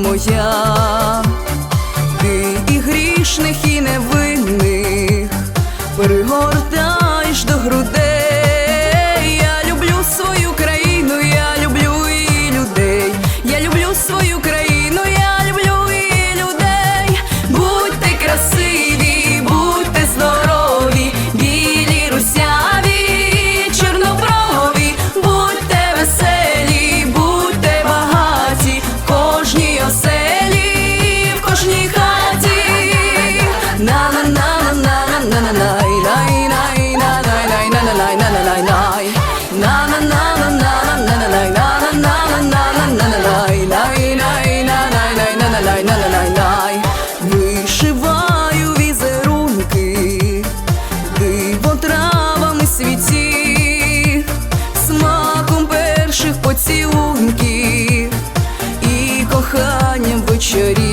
моя. Ти і грішних, і невинних пригортаєш до грудей. Я люблю свою країну, я люблю її людей. Я люблю свою країну, я люблю її людей. Будьте красиві, будьте здорові, білі, русяві, чорноброві. Будьте веселі, будьте багаті, в кожній оселі, в кожній хаті. Вишиваю візерунки, диво травами світів, смаком перших поцілунків і коханням вечорів.